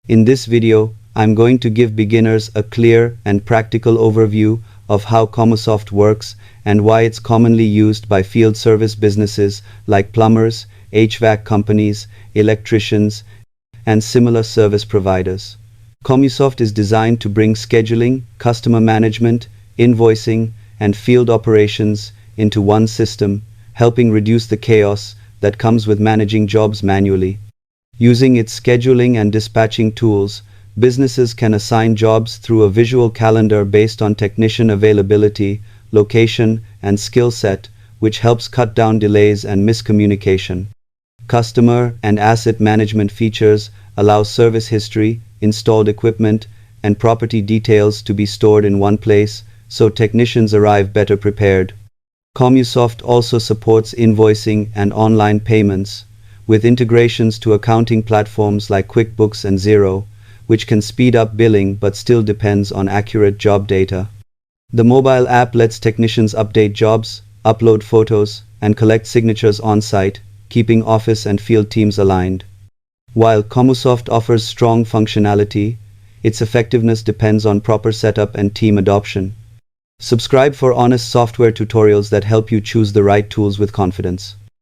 In this video, I'm going to give beginners a clear and practical overview of how Commusoft works and why it's commonly used by field service businesses like plumbers, HVAC companies, electricians, and similar service providers. Commusoft is designed to bring scheduling, customer management, invoicing, and field operations into one system, helping reduce the chaos that comes with managing jobs manually. Using its scheduling and dispatching tools, businesses can assign jobs through a visual calendar based on technician availability, location, and skill set, which helps cut down delays and miscommunication. Customer and asset management features allow service history, installed equipment, and property details to be stored in one place, so technicians arrive better prepared. Commusoft also supports invoicing and online payments, with integrations to accounting platforms like QuickBooks and Xero, which can speed up billing but still depends on accurate job data. The mobile app lets technicians update jobs, upload photos, and collect signatures on-site, keeping office and field teams aligned. While Commusoft offers strong functionality, its effectiveness depends on proper setup and team adoption. Subscribe for honest software tutorials that help you choose the right tools with confidence.